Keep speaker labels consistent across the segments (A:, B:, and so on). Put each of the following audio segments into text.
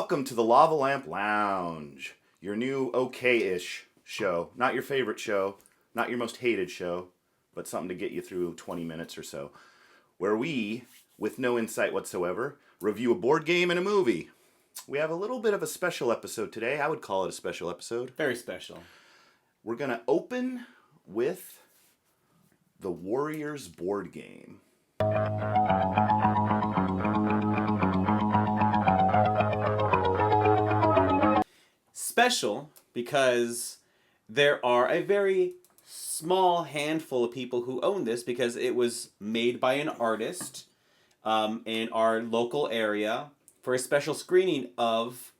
A: Welcome to the Lava Lamp Lounge, your new okay-ish show. Not your favorite show, not your most hated show, but something to get you through 20 minutes or so, where we, with no insight whatsoever, review a board game and a movie. We have a little bit of a special episode today. I would call it a special episode.
B: Very special.
A: We're going to open with the Warriors board game.
B: Special because there are a very small handful of people who own this because it was made by an artist in our local area for a special screening of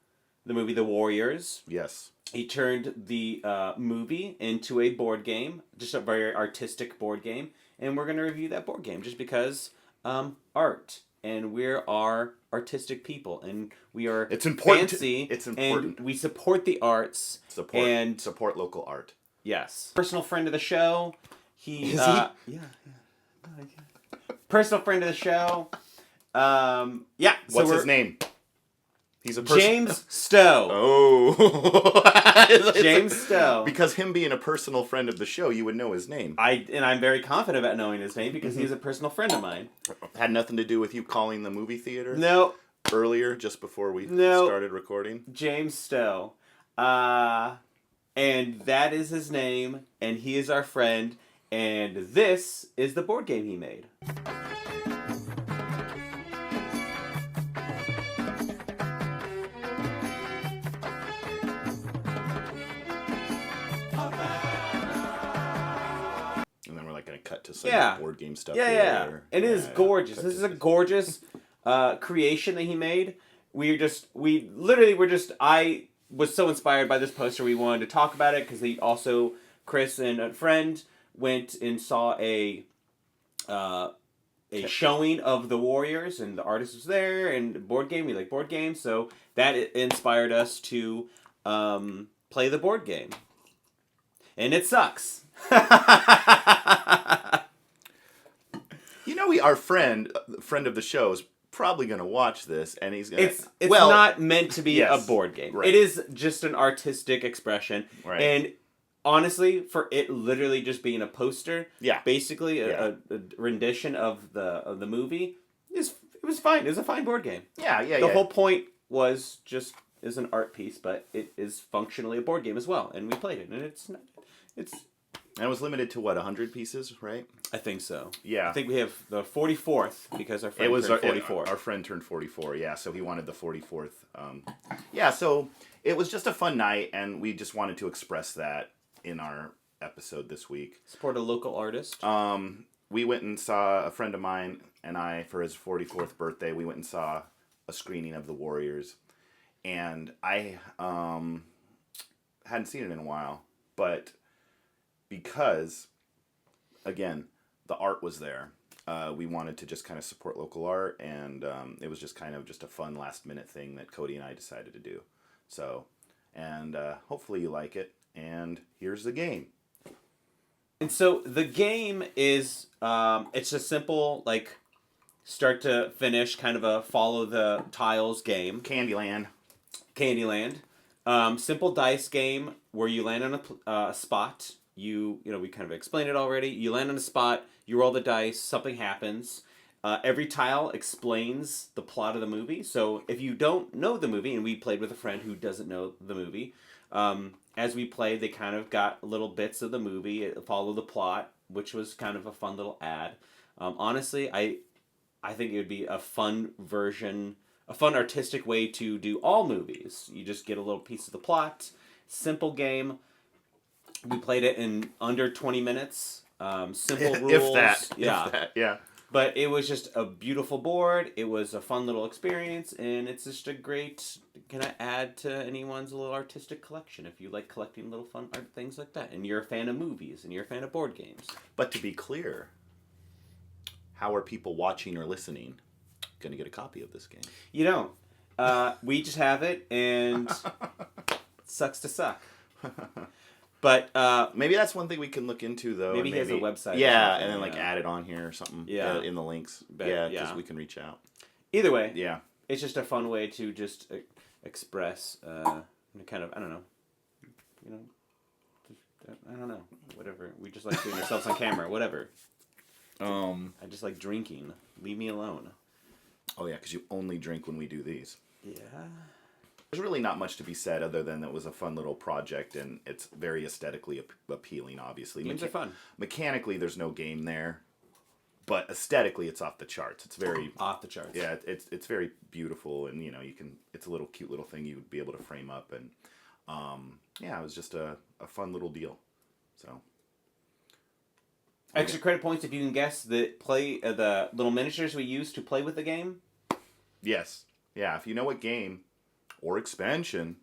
B: the movie The Warriors.
A: Yes.
B: He turned the movie into a board game, just a very artistic board game, and we're going to review that board game just because art. And we are artistic people, and we are
A: It's important.
B: fancy.
A: It's important.
B: And we support the arts.
A: Support local art.
B: Yes. Personal friend of the show. He.
A: Is he?
B: Yeah. Personal friend of the show. Yeah.
A: What's his name? He's a person.
B: James Stowe.
A: Oh.
B: James Stowe.
A: Because him being a personal friend of the show, you would know his name.
B: I'm very confident about knowing his name because he's a personal friend of mine.
A: Had nothing to do with you calling the movie theater?
B: No.
A: Earlier, just before we
B: No.
A: started recording?
B: James Stowe. And that is his name, and he is our friend, and this is the board game he made.
A: And then we're like going to cut to some board game stuff.
B: Yeah.
A: Here.
B: It is gorgeous. This is a gorgeous creation that he made. I was so inspired by this poster, we wanted to talk about it because Chris and a friend went and saw a showing of the Warriors, and the artist was there, and board game. We like board games, so that inspired us to play the board game. And it sucks.
A: You know, our friend of the show is probably going to watch this, and he's going to...
B: It's not meant to be a
A: yes,
B: board game.
A: right.
B: It is just an artistic expression.
A: Right.
B: And honestly, for it literally just being a poster, basically a rendition of the movie, it was fine. It was a fine board game. The whole point was just is an art piece, but it is functionally a board game as well, and we played it, and it's.
A: And it was limited to, 100 pieces, right?
B: I think so.
A: Yeah.
B: I think we have the 44th because our friend turned 44.
A: Our friend turned 44, yeah, so he wanted the 44th. So it was just a fun night, and we just wanted to express that in our episode this week.
B: Support a local artist.
A: We went and saw a friend of mine and I, for his 44th birthday, we went and saw a screening of The Warriors. And I hadn't seen it in a while, but because, again, the art was there, we wanted to just kind of support local art, and it was just kind of just a fun last-minute thing that Cody and I decided to do. So, and hopefully you like it, and here's the game.
B: And so the game is, it's a simple, start to finish, kind of a follow the tiles game.
A: Candyland.
B: Simple dice game where you land on a spot. We kind of explained it already. You land on a spot, you roll the dice, something happens. Every tile explains the plot of the movie. So if you don't know the movie, and we played with a friend who doesn't know the movie, as we played, they kind of got little bits of the movie, follow the plot, which was kind of a fun little ad. Honestly, I think it would be a fun version, a fun artistic way to do all movies. You just get a little piece of the plot, simple game. We played it in under 20 minutes. Simple rules.
A: If that.
B: But it was just a beautiful board. It was a fun little experience, and it's just a great kind of add to anyone's little artistic collection if you like collecting little fun art things like that, and you're a fan of movies, and you're a fan of board games.
A: But to be clear, how are people watching or listening going to get a copy of this game?
B: You don't. We just have it, and it sucks to suck. But
A: maybe that's one thing we can look into, though.
B: Maybe he has a website.
A: Yeah, and then add it on here or something.
B: Yeah,
A: in the links.
B: But,
A: because we can reach out.
B: Either way,
A: yeah,
B: it's just a fun way to just express kind of, I don't know, you know, I don't know, whatever. We just like doing ourselves on camera, whatever. I just like drinking. Leave me alone.
A: Oh yeah, because you only drink when we do these.
B: Yeah.
A: There's really not much to be said other than it was a fun little project and it's very aesthetically appealing, obviously.
B: Games are fun.
A: Mechanically, there's no game there, but aesthetically, it's off the charts. It's very...
B: Off the charts.
A: Yeah, it's very beautiful, and, you know, it's a little cute little thing you would be able to frame up, and, yeah, it was just a fun little deal, so...
B: Extra credit points if you can guess the little miniatures we used to play with the game.
A: Yes. Yeah, if you know what game or expansion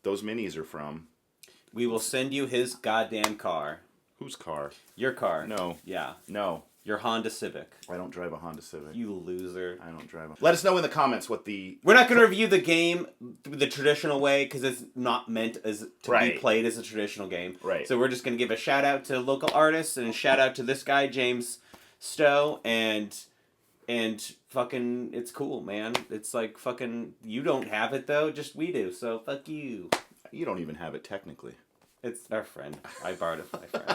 A: those minis are from.
B: We will send you his goddamn car.
A: Whose car?
B: Your car.
A: No.
B: Yeah.
A: No.
B: Your Honda Civic.
A: I don't drive a Honda Civic.
B: You loser.
A: I don't drive a... Let us know in the comments what the...
B: We're not going to review the game the traditional way because it's not meant to be played as a traditional game.
A: Right.
B: So we're just going to give a shout out to local artists and a shout out to this guy, James Stowe, and fucking, it's cool, man. It's like fucking, you don't have it though, just we do, so fuck you.
A: You don't even have it technically.
B: It's our friend. I borrowed it from my friend.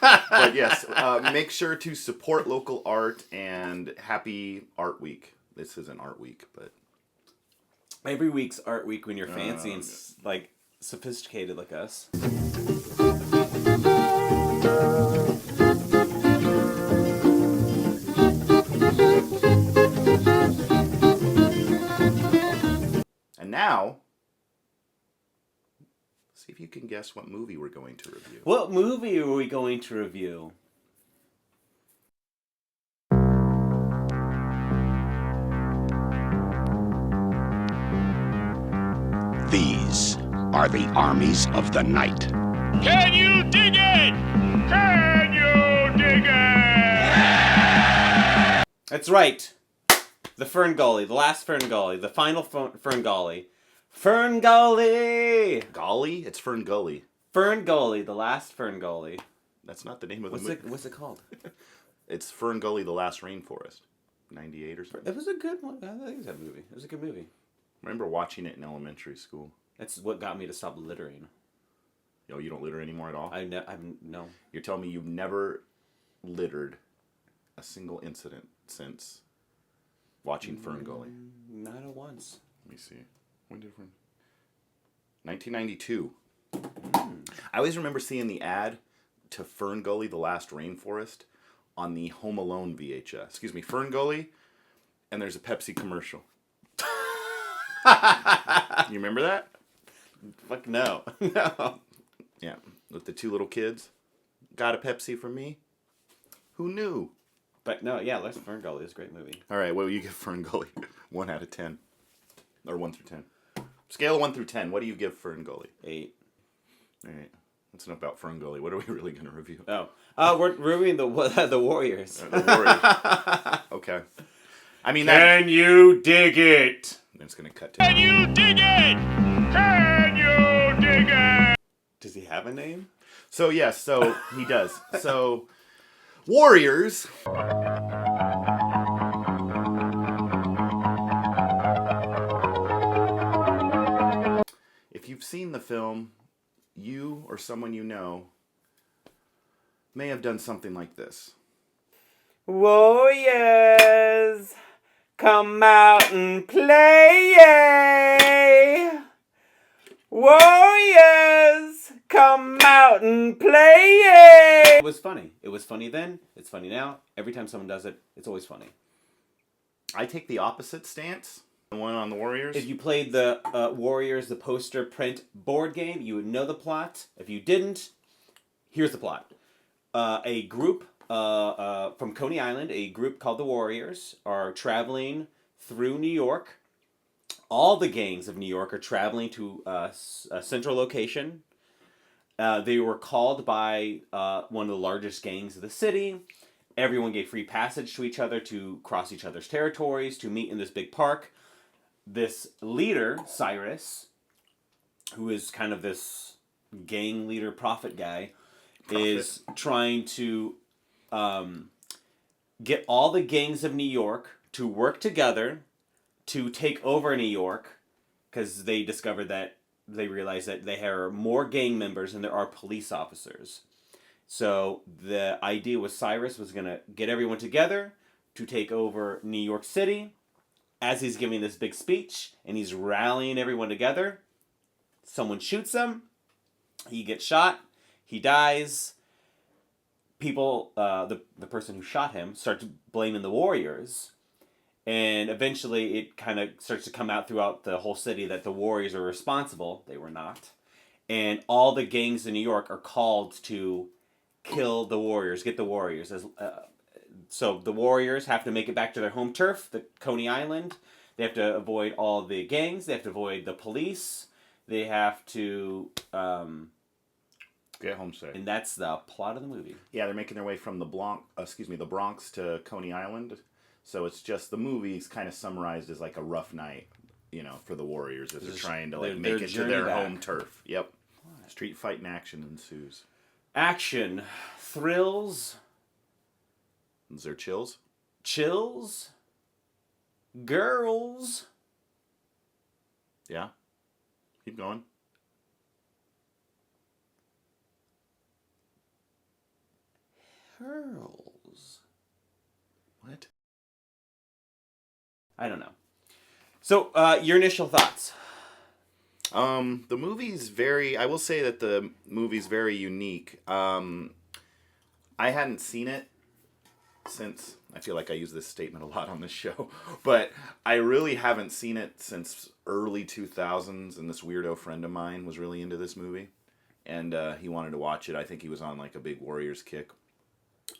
A: But yes, make sure to support local art and happy Art Week. This isn't Art Week, but...
B: Every week's Art Week when you're fancy and like sophisticated like us.
A: And now, see if you can guess what movie we're going to review.
B: What movie are we going to review?
C: These are the armies of the night.
D: Can you dig it? Can you dig it?
B: That's right. The Fern Gully. The last Fern Gully. The final Fern Gully. Fern Gully!
A: Golly? It's Fern Gully.
B: Fern Gully. The last Fern Gully.
A: That's not the name of the movie.
B: What's it called?
A: It's Fern Gully, The Last Rainforest. 98 or something.
B: It was a good one. I think it was a movie. It was a good movie.
A: I remember watching it in elementary school.
B: That's what got me to stop littering.
A: Yo, you don't litter anymore at all?
B: No.
A: You're telling me you've never littered a single incident since watching Fern Gully?
B: Not at once.
A: Let me see. When did Fern... 1992. I always remember seeing the ad to Fern Gully, The Last Rainforest on the Home Alone VHS. Excuse me, Fern Gully, and there's a Pepsi commercial. You remember that?
B: Fuck no. No.
A: Yeah, with the two little kids. Got a Pepsi from me? Who knew?
B: But no, yeah, Last Fern Gully is a great movie.
A: All right, what will you give Fern Gully? 1 out of 10. Or 1 through 10. Scale of 1 through 10, what do you give Fern Gully?
B: 8.
A: All right. That's enough about Fern Gully. What are we really going to review?
B: Oh. We're reviewing the Warriors.
A: The Warriors. Okay. I mean,
B: Can you dig it?
A: It's going to cut to...
D: Can you dig it? Can you dig it?
B: Does he have a name?
A: So, yes, so he does. So, Warriors... If you've seen the film, you or someone you know may have done something like this.
B: Warriors, come out and play. Warriors, come out and play. It was funny. It was funny then. It's funny now. Every time someone does it, it's always funny.
A: I take the opposite stance. The one on the Warriors.
B: If you played the Warriors, the poster print board game, you would know the plot. If you didn't, here's the plot. A group from Coney Island, a group called the Warriors, are traveling through New York. All the gangs of New York are traveling to a central location. They were called by one of the largest gangs of the city. Everyone gave free passage to each other to cross each other's territories, to meet in this big park. This leader, Cyrus, who is kind of this gang leader prophet guy, is trying to get all the gangs of New York to work together to take over New York because they realized that they have more gang members than there are police officers. So the idea was Cyrus was going to get everyone together to take over New York City. As he's giving this big speech and he's rallying everyone together, someone shoots him. He gets shot. He dies. People, the person who shot him, starts blaming the Warriors. And eventually it kind of starts to come out throughout the whole city that the Warriors are responsible. They were not. And all the gangs in New York are called to kill the Warriors, get the Warriors. So the Warriors have to make it back to their home turf, the Coney Island. They have to avoid all the gangs. They have to avoid the police. They have to...
A: Get home safe.
B: and that's the plot of the movie.
A: Yeah, they're making their way from the Bronx to Coney Island. So it's just the movie's kind of summarized as like a rough night, for the Warriors as they're trying to like make it to their home turf. Yep. Street fight and action ensues.
B: Action, thrills,
A: Is there chills?
B: chills, girls.
A: Yeah. Keep going.
B: Girls.
A: What?
B: I don't know. So, your initial thoughts?
A: The movie's I will say that the movie's very unique. I hadn't seen it since, I feel like I use this statement a lot on this show, but I really haven't seen it since early 2000s, and this weirdo friend of mine was really into this movie, and he wanted to watch it. I think he was on like a big Warriors kick,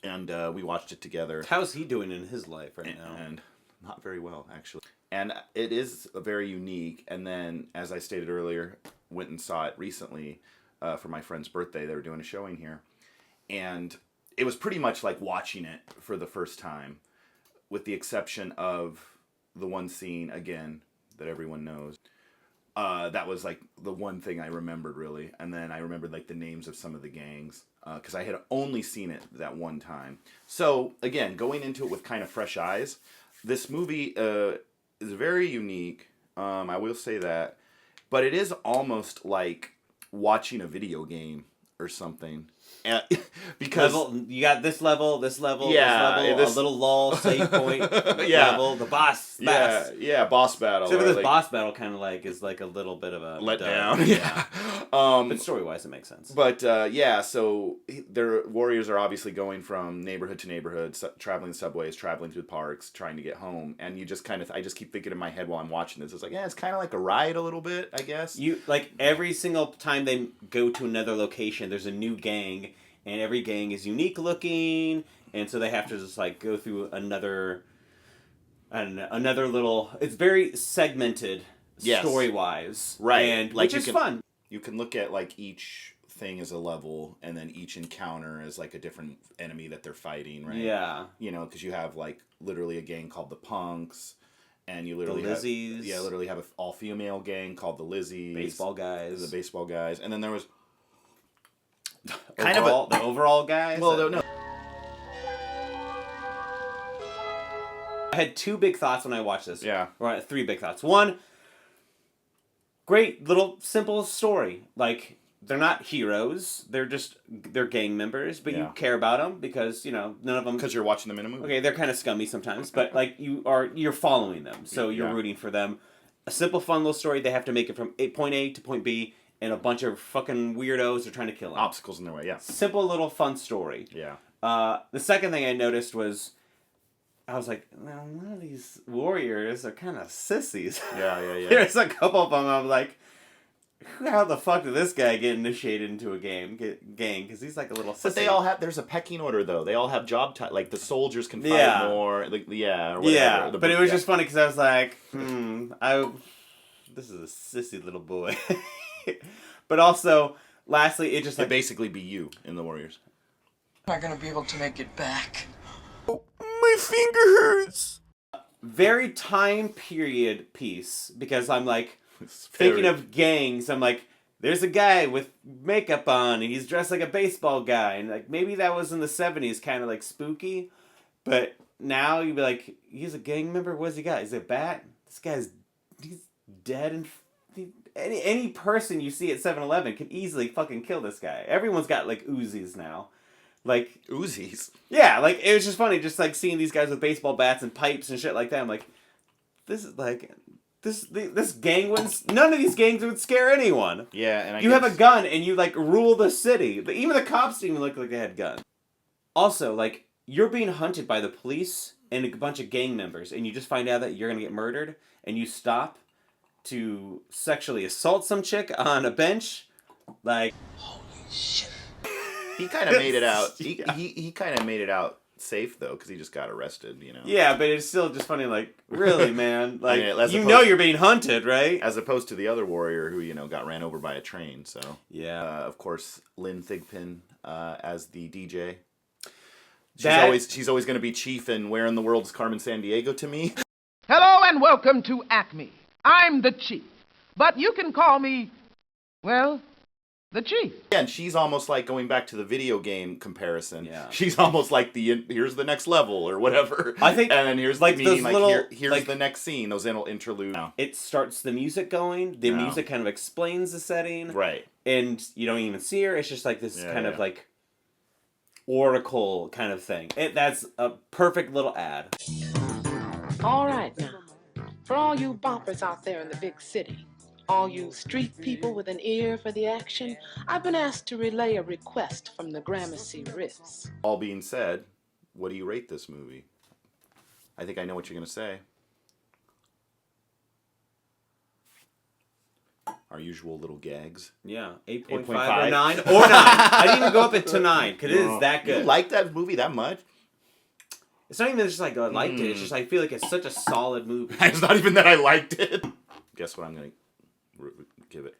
A: and we watched it together.
B: How's he doing in his life right now?
A: And not very well, actually. And it is very unique. And then, as I stated earlier, went and saw it recently for my friend's birthday. They were doing a showing here. And it was pretty much like watching it for the first time, with the exception of the one scene, again, that everyone knows. That was like the one thing I remembered, really. And then I remembered like the names of some of the gangs, because I had only seen it that one time. So, again, going into it with kind of fresh eyes, this movie is very unique. I will say that. But it is almost like watching a video game or something. Because
B: you got this level,
A: Yeah,
B: this level, a little lull, save point level, the boss.
A: boss battle.
B: So
A: or
B: this
A: like,
B: boss battle kind of like is like a little bit of a
A: let
B: dud.
A: down. Yeah.
B: But story wise, it makes sense.
A: But so their warriors are obviously going from neighborhood to neighborhood, traveling subways, traveling through parks, trying to get home. And you just I just keep thinking in my head while I'm watching this, it's like, it's kind of like a ride a little bit, I guess.
B: You like every single time they go to another location, there's a new gang, and every gang is unique looking, and so they have to just like go through another little. It's very segmented,
A: Yes.
B: story wise,
A: Right.
B: And
A: Like
B: which
A: you
B: is
A: can-
B: fun.
A: You can look at like each thing as a level, and then each encounter is like a different enemy that they're fighting, right?
B: Yeah.
A: Because you have like literally a gang called the Punks, and you literally
B: Lizzies.
A: literally have an all-female gang called the Lizzies.
B: Baseball guys.
A: The baseball guys, and then there was
B: The overall guys.
A: well, no.
B: I had two big thoughts when I watched this.
A: Yeah.
B: Or three big thoughts. One, great little simple story. Like, they're not heroes. They're gang members, but you
A: Yeah.
B: care about them because, none of them...
A: Because you're watching them in a movie.
B: Okay, they're kind of scummy sometimes, but, like, you're following them. So you're
A: Yeah.
B: rooting for them. A simple, fun little story. They have to make it from point A to point B, and a bunch of fucking weirdos are trying to kill them.
A: Obstacles in their way, yeah.
B: Simple little fun story.
A: Yeah.
B: The second thing I noticed was, I was like, well, none of these warriors are kind of sissies.
A: Yeah.
B: There's a couple of them. I'm like, how the fuck did this guy get initiated into a gang? Because he's like a little sissy.
A: But they all have. There's a pecking order, though. They all have job titles. Like the soldiers can fight
B: Yeah.
A: more. Like, or whatever.
B: Yeah, but it was
A: yeah.
B: just funny because I was like, this is a sissy little boy. But also, lastly, it just
A: It'd
B: like
A: basically be you in the Warriors.
E: Not gonna be able to make it back.
B: my finger hurts. Very time period piece because I'm like thinking of gangs. I'm like, there's a guy with makeup on and he's dressed like a baseball guy, and like maybe that was in the 70s, kind of like spooky, but now you'd be like, he's a gang member. What's he got? Is it a bat? this guy's he's dead, and any person you see at 7-Eleven can easily fucking kill this guy. Everyone's got like Uzis now. Like
A: Uzis.
B: yeah, like it was just funny, just like seeing these guys with baseball bats and pipes and shit like that. I'm like, this is like this gang wouldn't. None of these gangs would scare anyone.
A: Yeah, and
B: You have a gun and you like rule the city. Even the cops didn't even look like they had guns. Also, like you're being hunted by the police and a bunch of gang members, and you just find out that you're gonna get murdered, and you stop to sexually assault some chick on a bench, like.
A: He kind of made it out.
B: Yeah.
A: He kind of made it out safe though, because he just got arrested.
B: Yeah, but it's still just funny. Like, really, man? Like,
A: I mean, as
B: you
A: opposed-
B: know you're being hunted, right?
A: As opposed to the other warrior who got ran over by a train. So
B: Yeah.
A: of course, Lynn Thigpen as the DJ.
B: That-
A: She's always going to be chief and where in the world is Carmen Sandiego to me.
F: Hello and welcome to Acme. I'm the Chief, but you can call me, well, the Chief.
A: Yeah, and she's almost like going back to the video game comparison.
B: Yeah.
A: She's almost like here's the next level or whatever.
B: I think,
A: and then here's
B: like,
A: the
B: those
A: meeting, like
B: little,
A: here's
B: like-
A: the next scene. Those interludes.
B: It starts the music going. The
A: No.
B: music kind of explains the setting.
A: Right.
B: And you don't even see her. It's just like this
A: Yeah,
B: kind of
A: yeah.
B: like oracle kind of thing. That's a perfect little ad.
G: All right now, for all you boppers out there in the big city, all you street people with an ear for the action, I've been asked to relay a request from the Gramercy Riffs.
A: All being said, what do you rate this movie? I think I know what you're going to say. Our usual little gags.
B: Yeah, 8.5 or
A: 8.5.
B: 9 or 9. I didn't even go up to 9 because it is that good.
A: You like that movie that much?
B: It's not even just like I liked it. It's just I feel like it's such a solid movie.
A: It's not even that I liked it. Guess what I'm going to give it?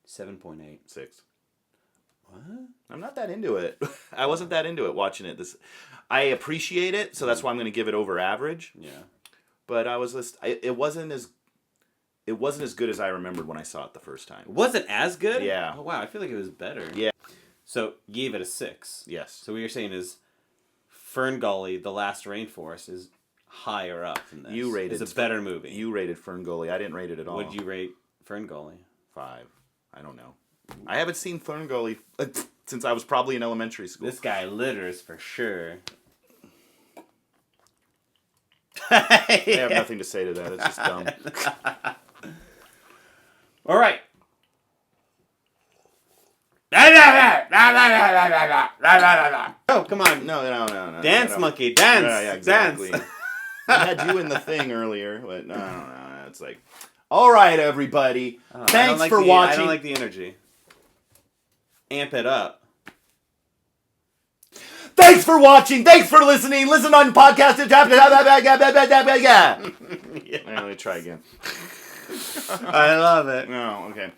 B: 7.8.
A: 6.
B: What?
A: I'm not that into it. I wasn't that into it watching it. I appreciate it, so that's why I'm going to give it over average.
B: Yeah.
A: But I was just, it wasn't as good as I remembered when I saw it the first time.
B: Was it as good?
A: Yeah.
B: Oh, wow, I feel like it was better.
A: Yeah.
B: So you gave it a 6.
A: Yes.
B: So what you're saying is Fern Gully, The Last Rainforest, is higher up than this.
A: You rated
B: It's a better movie.
A: You rated Fern Gully. I didn't rate it at all.
B: Would you rate Fern Gully?
A: 5. I don't know. I haven't seen Fern Gully since I was probably in elementary school.
B: This guy litters for sure.
A: I have nothing to say to that. It's just dumb.
B: All right. Oh, come on.
A: No.
B: Dance,
A: no.
B: monkey, dance.
A: Yeah, exactly.
B: Dance.
A: I had you in the thing earlier, but no. It's like, all right, everybody.
B: Oh, I don't
A: Thanks
B: like
A: for
B: the-
A: watching.
B: I don't like the energy. Amp it up.
A: Thanks for watching. Thanks for listening. Listen on podcast. Let me try again.
B: I love it.
A: No, okay.